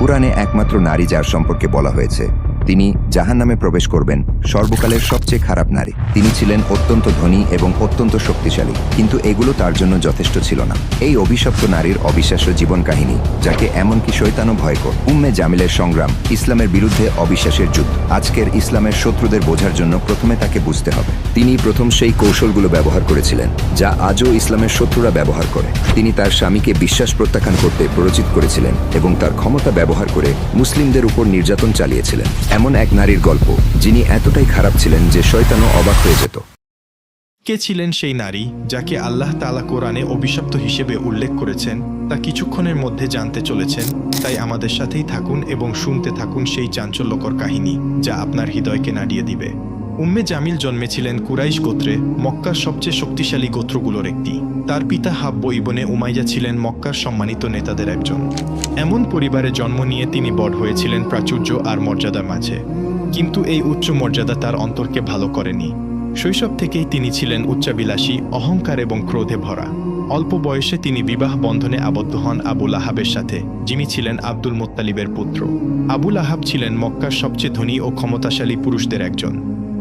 কুরআনে একমাত্র নারী যার সম্পর্কে বলা হয়েছে তিনি জাহান্নামে প্রবেশ করবেন, সর্বকালের সবচেয়ে খারাপ নারী। তিনি ছিলেন অত্যন্ত ধনী এবং অত্যন্ত শক্তিশালী, কিন্তু এগুলো তার জন্য যথেষ্ট ছিল না। এই অভিশপ্ত নারীর অবিশ্বাস্য জীবন কাহিনী, যাকে এমনকি শয়তানও ভয় করে। উম্মে জামিলের সংগ্রাম, ইসলামের বিরুদ্ধে অবিশ্বাসের যুদ্ধ। আজকের ইসলামের শত্রুদের বোঝার জন্য প্রথমে তাকে বুঝতে হবে। তিনি প্রথম সেই কৌশলগুলো ব্যবহার করেছিলেন যা আজও ইসলামের শত্রুরা ব্যবহার করে। তিনি তার স্বামীকে বিশ্বাস প্রত্যাখ্যান করতে প্ররোচিত করেছিলেন এবং তার ক্ষমতা ব্যবহার করে মুসলিমদের উপর নির্যাতন চালিয়েছিলেন। এমন এক নারীর গল্প যিনি এতটাই খারাপ ছিলেন যে শয়তানও অবাক হয়ে যেত। কে ছিলেন সেই নারী যাকে আল্লাহ তাআলা কোরআনে অভিশপ্ত হিসেবে উল্লেখ করেছেন তা কিছুক্ষণের মধ্যে জানতে চলেছেন। তাই আমাদের সাথেই থাকুন এবং শুনতে থাকুন সেই চাঞ্চল্যকর কাহিনী যা আপনার হৃদয়কে নাড়িয়ে দিবে। উম্মে জামিল জন্মেছিলেন কুরাইশ গোত্রে, মক্কার সবচেয়ে শক্তিশালী গোত্রগুলোর একটি। তার পিতা হাব্ব ইবনে উমাইয়া ছিলেন মক্কার সম্মানিত নেতাদের একজন। এমন পরিবারে জন্ম নিয়ে তিনি বড় হয়েছিলেন প্রাচুর্য আর মর্যাদার মাঝে। কিন্তু এই উচ্চ মর্যাদা তার অন্তরকে ভালো করেনি। শৈশব থেকেই তিনি ছিলেন উচ্চাবিলাসী, অহংকার এবং ক্রোধে ভরা। অল্প বয়সে তিনি বিবাহ বন্ধনে আবদ্ধ হন আবু লাহাবের সাথে, যিনি ছিলেন আব্দুল মুত্তালিবের পুত্র। আবু লাহাব ছিলেন মক্কার সবচেয়ে ধনী ও ক্ষমতাশালী পুরুষদের একজন।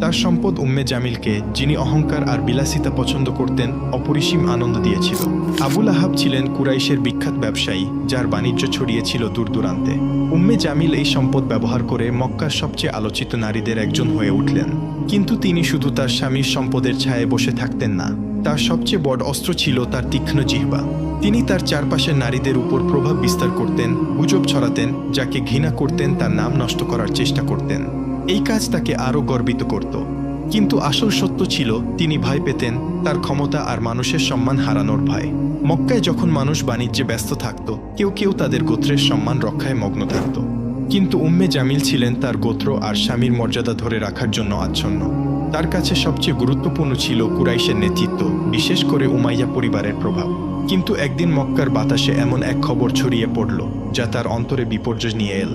তার সম্পদ উম্মে জামিলকে, যিনি অহংকার আর বিলাসিতা পছন্দ করতেন, অপরিসীম আনন্দ দিয়েছিল। আবু লাহাব ছিলেন কুরাইশের বিখ্যাত ব্যবসায়ী, যার বাণিজ্য ছড়িয়েছিল দূর দূরান্তে। উম্মে জামিল এই সম্পদ ব্যবহার করে মক্কার সবচেয়ে আলোচিত নারীদের একজন হয়ে উঠলেন। কিন্তু তিনি শুধু তার স্বামীর সম্পদের ছায়ায় বসে থাকতেন না। তার সবচেয়ে বড় অস্ত্র ছিল তার তীক্ষ্ণ জিহ্বা। তিনি তার চারপাশের নারীদের উপর প্রভাব বিস্তার করতেন, গুজব ছড়াতেন, যাকে ঘৃণা করতেন তার নাম নষ্ট করার চেষ্টা করতেন। এই কাজ তাকে আরও গর্বিত করত। কিন্তু আসল সত্য ছিল, তিনি ভয় পেতেন, তার ক্ষমতা আর মানুষের সম্মান হারানোর ভয়। মক্কায় যখন মানুষ বাণিজ্যে ব্যস্ত থাকত, কেউ কেউ তাদের গোত্রের সম্মান রক্ষায় মগ্ন থাকত। কিন্তু উম্মে জামিল ছিলেন তার গোত্র আর স্বামীর মর্যাদা ধরে রাখার জন্য আচ্ছন্ন। তার কাছে সবচেয়ে গুরুত্বপূর্ণ ছিল কুরাইশের নেতৃত্ব, বিশেষ করে উমাইয়া পরিবারের প্রভাব। কিন্তু একদিন মক্কার বাতাসে এমন এক খবর ছড়িয়ে পড়ল যা তার অন্তরে বিপর্যয় নিয়ে এল।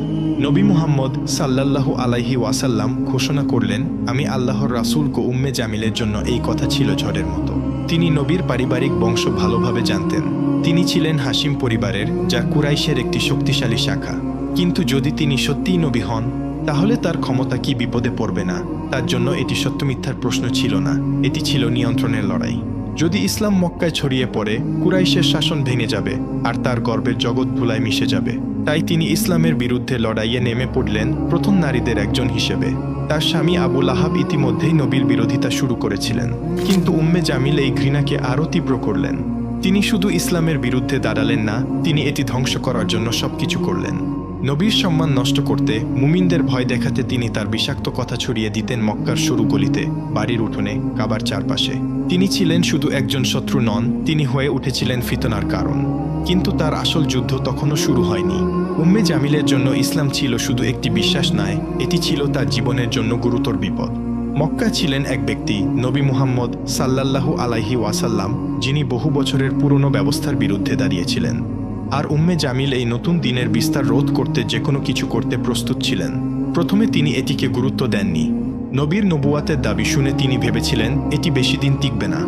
নবী মুহাম্মদ সাল্লাল্লাহু আলাইহি ওয়াসাল্লাম ঘোষণা করলেন, আমি আল্লাহর রাসূল। উম্মে জামিলের জন্য এই কথা ছিল ঝড়ের মতো। তিনি নবীর পারিবারিক বংশ ভালোভাবে জানতেন। তিনি ছিলেন হাশিম পরিবারের, যা কুরাইশের একটি শক্তিশালী শাখা। কিন্তু যদি তিনি সত্যিই নবী হন, তাহলে তার ক্ষমতা কি বিপদে পড়বে না? তার জন্য এটি সত্য মিথ্যার প্রশ্ন ছিল না, এটি ছিল নিয়ন্ত্রণের লড়াই। যদি ইসলাম মক্কায় ছড়িয়ে পড়ে, কুরাইশের শাসন ভেঙে যাবে আর তার গর্বের জগৎ ধুলায় মিশে যাবে। তাই তিনি ইসলামের বিরুদ্ধে লড়াইয়ে নেমে পড়লেন, প্রথম নারীদের একজন হিসেবে। তার স্বামী আবু লাহাব ইতিমধ্যেই নবীর বিরোধিতা শুরু করেছিলেন, কিন্তু উম্মে জামিল এই ঘৃণাকে আরও তীব্র করলেন। তিনি শুধু ইসলামের বিরুদ্ধে দাঁড়ালেন না, তিনি এটি ধ্বংস করার জন্য সবকিছু করলেন। নবীর সম্মান নষ্ট করতে, মুমিনদের ভয় দেখাতে তিনি তার বিষাক্ত কথা ছড়িয়ে দিতেন মক্কার সরু গলিতে, বাড়ির উঠোনে, কাবার চারপাশে। তিনি ছিলেন শুধু একজন শত্রু নন, তিনি হয়ে উঠেছিলেন ফিতনার কারণ। কিন্তু তার আসল যুদ্ধ তখনও শুরু হয়নি। উম্মে জামিলের জন্য ইসলাম ছিল শুধু একটি বিশ্বাস নয়, এটি ছিল তার জীবনের জন্য গুরুতর বিপদ। মক্কা ছিলেন এক ব্যক্তি, নবী মুহাম্মদ সাল্লাল্লাহু আলাইহি ওয়াসাল্লাম, যিনি বহু বছরের পুরনো ব্যবস্থার বিরুদ্ধে দাঁড়িয়েছিলেন। আর উম্মে জামিল এই নতুন দিনের বিস্তার রোধ করতে যে কোনো কিছু করতে প্রস্তুত ছিলেন। প্রথমে তিনি এটিকে গুরুত্ব দেননি। নবীর নবুয়াতের দাবি শুনে তিনি ভেবেছিলেন এটি বেশি দিন টিকবে না।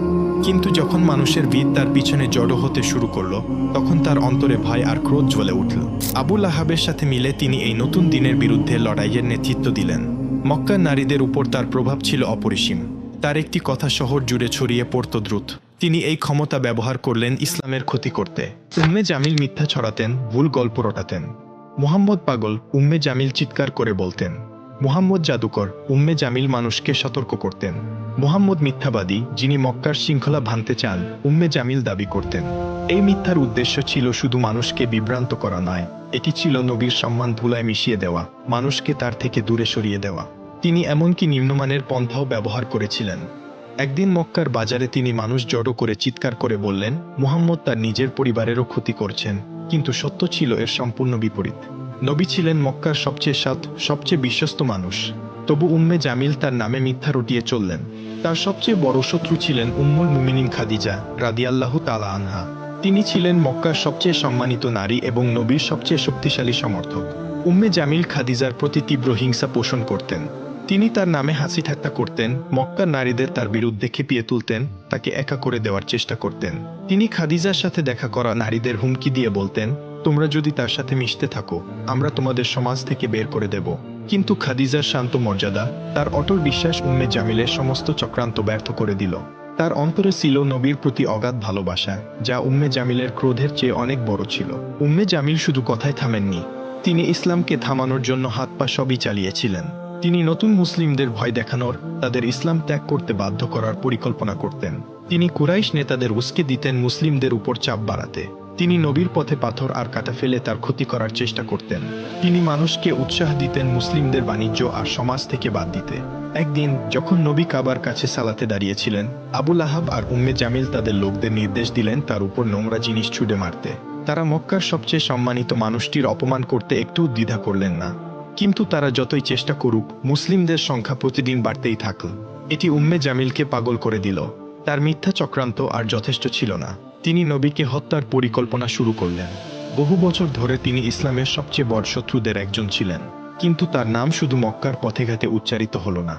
কিন্তু যখন মানুষের ভিড় তার পিছনে জড়ো হতে শুরু করলো, তখন তার অন্তরে ভয় আর ক্রোধ জ্বলে উঠল। আবু লাহাবের সাথে মিলে তিনি এই নতুন দিনের বিরুদ্ধে লড়াইয়ের নেতৃত্ব দিলেন। মক্কার নারীদের উপর তার প্রভাব ছিল অপরিসীম। তার একটি কথা শহর জুড়ে ছড়িয়ে পড়ত দ্রুত। তিনি এই ক্ষমতা ব্যবহার করলেন ইসলামের ক্ষতি করতে। উম্মে জামিল মিথ্যা ছড়াতেন, ভুল গল্প রটাতেন। মুহাম্মদ পাগল, উম্মে জামিল চিৎকার করে বলতেন। মুহাম্মদ জাদুকর, উম্মে জামিল মানুষকে সতর্ক করতেন। মুহাম্মদ মিথ্যাবাদী, যিনি মক্কার শৃঙ্খলা ভাঙতে চান, উম্মে জামিল দাবি করতেন। এই মিথ্যার উদ্দেশ্য ছিল শুধু মানুষকে বিভ্রান্ত করা নয়, এটি ছিল নবীর সম্মান ধুলায় মিশিয়ে দেওয়া, মানুষকে তার থেকে দূরে সরিয়ে দেওয়া। তিনি এমনকি নিম্নমানের পন্থাও ব্যবহার করেছিলেন। একদিন মক্কার বাজারে তিনি মানুষ জড়ো করে চিৎকার করে বললেন, মুহাম্মদ তার নিজের পরিবারেরও ক্ষতি করছেন। কিন্তু সত্য ছিল এর সম্পূর্ণ বিপরীত। নবী ছিলেন মক্কার সবচেয়ে সৎ, সবচেয়ে বিশ্বস্ত মানুষ। তবু উম্মে জামিল তার নামে মিথ্যা রটিয়ে চললেন। তার সবচেয়ে বড় শত্রু ছিলেন উম্মুল মুমিনিন খাদিজা রাদিয়াল্লাহু তাআলা আনহা। তিনি ছিলেন মক্কার সবচেয়ে সম্মানিত নারী এবং নবীর সবচেয়ে শক্তিশালী সমর্থক। উম্মে জামিল খাদিজার প্রতি তীব্র হিংসা পোষণ করতেন। তিনি তার নামে হাসি ঠাট্টা করতেন, মক্কার নারীদের তার বিরুদ্ধে খেপিয়ে তুলতেন, তাকে একা করে দেওয়ার চেষ্টা করতেন। তিনি খাদিজার সাথে দেখা করা নারীদের হুমকি দিয়ে বলতেন, তোমরা যদি তার সাথে মিশতে থাকো আমরা তোমাদের সমাজ থেকে বের করে দেব। কিন্তু খাদিজার শান্ত মর্যাদা, তার অটল বিশ্বাস উম্মে জামিলের সমস্ত চক্রান্ত ব্যর্থ করে দিল। তার অন্তরে ছিল নবীর প্রতি অগাধ ভালোবাসা, যা উম্মে জামিলের ক্রোধের চেয়ে অনেক বড় ছিল। উম্মে জামিল শুধু কথায় থামেননি, তিনি ইসলামকে থামানোর জন্য হাত পা সবই চালিয়েছিলেন। তিনি নতুন মুসলিমদের ভয় দেখানোর, তাদের ইসলাম ত্যাগ করতে বাধ্য করার পরিকল্পনা করতেন। তিনি কুরাইশ নেতাদের উস্কে দিতেন মুসলিমদের উপর চাপ বাড়াতে। তিনি নবীর পথে পাথর আর কাঁটা ফেলে তার ক্ষতি করার চেষ্টা করতেন। তিনি মানুষকে উৎসাহ দিতেন মুসলিমদের বাণিজ্য আর সমাজ থেকে বাদ দিতে। একদিন যখন নবী কাবার কাছে সালাতে দাঁড়িয়েছিলেন, আবু লাহাব আর উম্মে জামিল তাদের লোকদের নির্দেশ দিলেন তার উপর নোংরা জিনিস ছুঁড়ে মারতে। তারা মক্কার সবচেয়ে সম্মানিত মানুষটির অপমান করতে একটু দ্বিধা করলেন না। কিন্তু তারা যতই চেষ্টা করুক, মুসলিমদের সংখ্যা প্রতিদিন বাড়তেই থাকল। এটি উম্মে জামিলকে পাগল করে দিল। তার মিথ্যা চক্রান্ত আর যথেষ্ট ছিল না, তিনি নবীকে হত্যার পরিকল্পনা শুরু করলেন। বহু বছর ধরে তিনি ইসলামের সবচেয়ে বড় শত্রুদের একজন ছিলেন, কিন্তু তার নাম শুধু মক্কার পথে ঘাটে উচ্চারিত হলো না,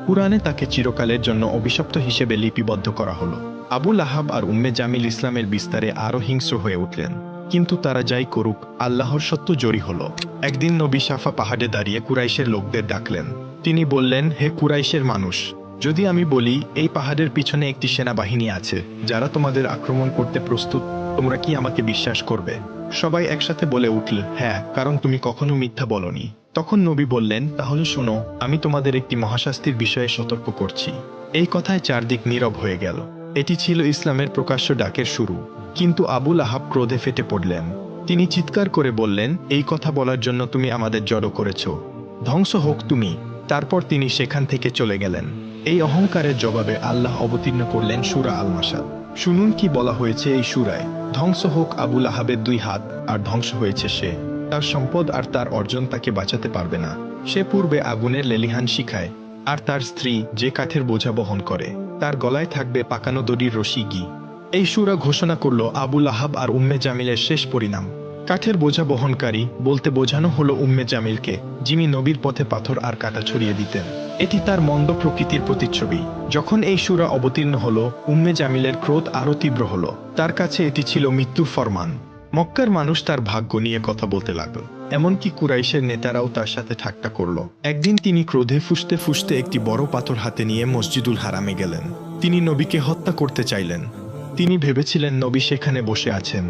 কুরআনে তাকে চিরকালের জন্য অভিশপ্ত হিসেবে লিপিবদ্ধ করা হলো। আবু লাহাব আর উম্মে জামিল ইসলামের বিস্তারে আরও হিংস্র হয়ে উঠলেন। কিন্তু তারা যাই করুক, আল্লাহর সত্য জয়ী হলো। একদিন নবী সাফা পাহাড়ে দাঁড়িয়ে কুরাইশের লোকদের ডাকলেন। তিনি বললেন, হে কুরাইশের মানুষ, যদি আমি বলি এই পাহাড়ের পিছনে একটি সেনাবাহিনী আছে যারা তোমাদের আক্রমণ করতে প্রস্তুত, তোমরা কি আমাকে বিশ্বাস করবে? সবাই একসাথে বলে উঠল, হ্যাঁ, কারণ তুমি কখনো মিথ্যা বলনি। তখন নবী বললেন, তাহলে শোনো, আমি তোমাদের একটি মহাশাস্তির বিষয়ে সতর্ক করছি। এই কথায় চারদিক নীরব হয়ে গেল। এটি ছিল ইসলামের প্রকাশ্য ডাকের শুরু। কিন্তু আবু লাহাব ক্রোধে ফেটে পড়লেন। তিনি চিৎকার করে বললেন, এই কথা বলার জন্য তুমি আমাদের জড়ো করেছ, ধ্বংস হোক তুমি। তারপর তিনি সেখান থেকে চলে গেলেন। এই অহংকারের জবাবে আল্লাহ অবতীর্ণ করলেন সূরা আল মাসাদ। শুনুন কি বলা হয়েছে এই সূরায়। ধ্বংস হোক আবু লাহাবের 2 হাত, আর ধ্বংস হয়েছে সে। তার সম্পদ আর তার অর্জন তাকে বাঁচাতে পারবে না। সে পূর্বে আগুনের লেলিহান শিখায়, আর তার স্ত্রী যে কাঠের বোঝা বহন করে, তার গলায় থাকবে পাকানো দড়ির রশি ঘি। এই সূরা ঘোষণা করল আবু লাহাব আর উম্মে জামিলের শেষ পরিণাম। কাঠের বোঝা বহনকারী বলতে বোঝানো হলো উম্মে জামিলকে, যিনি নবীর পথে পাথর আর কাঁটা ছড়িয়ে দিতেন। এটি তার মন্দ প্রকৃতির প্রতিচ্ছবি। যখন এই সূরা অবতীর্ণ হলো, উম্মে জামিলের ক্রোধ আরও তীব্র হলো। তার কাছে এটি ছিল মৃত্যুর ফরমান। মক্কার মানুষ তার ভাগ্য নিয়ে কথা বলতে লাগল। এমনকি কুরাইশের নেতারাও তার সাথে ঠাট্টা করল। একদিন তিনি ক্রোধে ফুঁসতে ফুঁসতে একটি বড় পাথর হাতে নিয়ে মসজিদুল হারামে গেলেন। তিনি নবীকে হত্যা করতে চাইলেন। তিনি ভেবেছিলেন নবী সেখানে বসে আছেন।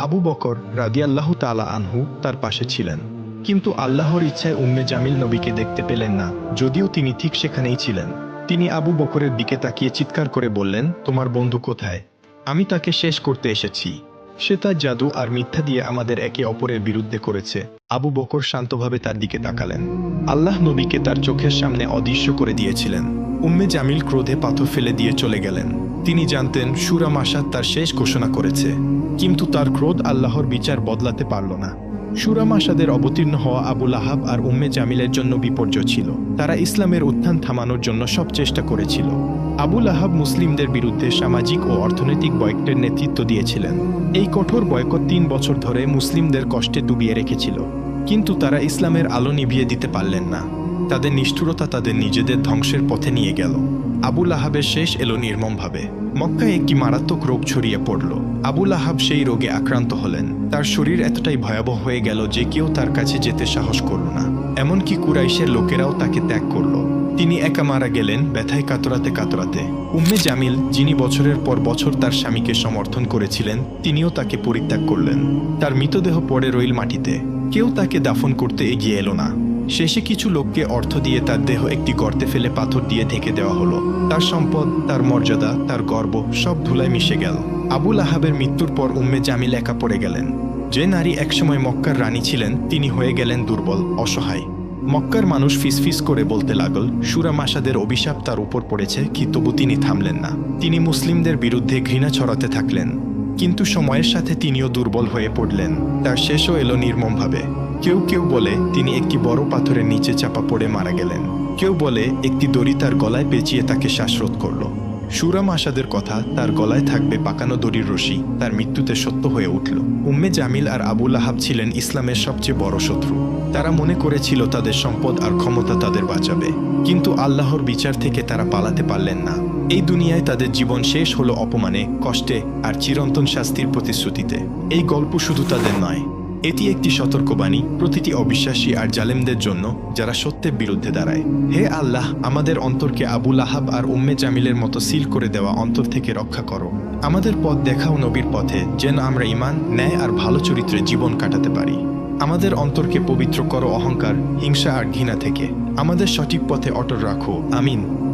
আবু বকর রাদিয়াল্লাহু তাআলা আনহু তার পাশে ছিলেন। কিন্তু আল্লাহর ইচ্ছায় উম্মে জামিল নবীকে দেখতে পেলেন না, যদিও তিনি ঠিক সেখানেই ছিলেন। তিনি আবু বকরের দিকে তাকিয়ে চিৎকার করে বললেন, তোমার বন্ধু কোথায়? আমি তাকে শেষ করতে এসেছি। সে তার জাদু আর মিথ্যা দিয়ে আমাদের একে অপরের বিরুদ্ধে করেছে। আবু বকর শান্তভাবে তার দিকে তাকালেন। আল্লাহ নবীকে তার চোখের সামনে অদৃশ্য করে দিয়েছিলেন। উম্মে জামিল ক্রোধে পাথর ফেলে দিয়ে চলে গেলেন। তিনি জানতেন সূরা মাসাদ তার শেষ ঘোষণা করেছে, কিন্তু তার ক্রোধ আল্লাহর বিচার বদলাতে পারল না। সূরা মাসাদের অবতীর্ণ হওয়া আবু লাহাব আর উম্মে জামিলের জন্য বিপর্যয় ছিল। তারা ইসলামের উত্থান থামানোর জন্য সব চেষ্টা করেছিল। আবু লাহাব মুসলিমদের বিরুদ্ধে সামাজিক ও অর্থনৈতিক বয়কটের নেতৃত্ব দিয়েছিলেন। এই কঠোর বয়কট 3 বছর ধরে মুসলিমদের কষ্টে ডুবিয়ে রেখেছিল। কিন্তু তারা ইসলামের আলো নিভিয়ে দিতে পারলেন না। তাদের নিষ্ঠুরতা তাদের নিজেদের ধ্বংসের পথে নিয়ে গেল। আবু লাহাবের শেষ এলো নির্মমভাবে। মক্কায় একটি মারাত্মক রোগ ছড়িয়ে পড়ল। আবু লাহাব সেই রোগে আক্রান্ত হলেন। তার শরীর এতটাই ভয়াবহ হয়ে গেল যে কেউ তার কাছে যেতে সাহস করল না। এমনকি কুরাইশের লোকেরাও তাকে ত্যাগ করল। তিনি একা মারা গেলেন, ব্যথায় কাতরাতে কাতরাতে। উম্মে জামিল, যিনি বছরের পর বছর তার স্বামীকে সমর্থন করেছিলেন, তিনিও তাকে পরিত্যাগ করলেন। তার মৃতদেহ পড়ে রইল মাটিতে। কেউ তাকে দাফন করতে এগিয়ে এলো না। শেষে কিছু লোককে অর্থ দিয়ে তার দেহ একটি গর্তে ফেলে পাথর দিয়ে ঢেকে দেওয়া হলো। তার সম্পদ, তার মর্যাদা, তার গর্ব সব ধুলায় মিশে গেল। আবু লাহাবের মৃত্যুর পর উম্মে জামিল একা পড়ে গেলেন। যে নারী একসময় মক্কার রানী ছিলেন, তিনি হয়ে গেলেন দুর্বল, অসহায়। মক্কার মানুষ ফিসফিস করে বলতে লাগল, সূরা মাসাদের অভিশাপ তার উপর পড়েছে, কি তবু তিনি থামলেন না। তিনি মুসলিমদের বিরুদ্ধে ঘৃণা ছড়াতে থাকলেন। কিন্তু সময়ের সাথে তিনিও দুর্বল হয়ে পড়লেন। তার শেষও এলো নির্মমভাবে। কেউ কেউ বলে তিনি একটি বড় পাথরের নিচে চাপা পড়ে মারা গেলেন। কেউ বলে একটি দড়ি তার গলায় পেঁচিয়ে তাকে শ্বাসরোধ করল। সূরা মাসাদের কথা, তার গলায় থাকবে পাকানো দড়ির রশি, তার মৃত্যুতে সত্য হয়ে উঠল। উম্মে জামিল আর আবু লাহাব ছিলেন ইসলামের সবচেয়ে বড় শত্রু। তারা মনে করেছিল তাদের সম্পদ আর ক্ষমতা তাদের বাঁচাবে, কিন্তু আল্লাহর বিচার থেকে তারা পালাতে পারলেন না। এই দুনিয়ায় তাদের জীবন শেষ হলো অপমানে, কষ্টে আর চিরন্তন শাস্তির প্রতিশ্রুতিতে। এই গল্প শুধু তাদের নয়, এটি একটি সতর্কবাণী প্রতিটি অবিশ্বাসী আর জালেমদের জন্য যারা সত্যের বিরুদ্ধে দাঁড়ায়। হে আল্লাহ, আমাদের অন্তরকে আবু লাহাব আর উম্মে জামিলের মতো সিল করে দেওয়া অন্তর থেকে রক্ষা করো। আমাদের পথ দেখাও নবীর পথে, যেন আমরা ঈমান, ন্যায় আর ভালো চরিত্রে জীবন কাটাতে পারি। আমাদের অন্তরকে পবিত্র করো অহংকার, হিংসা আর ঘৃণা থেকে। আমাদের সঠিক পথে অটল রাখো। আমিন।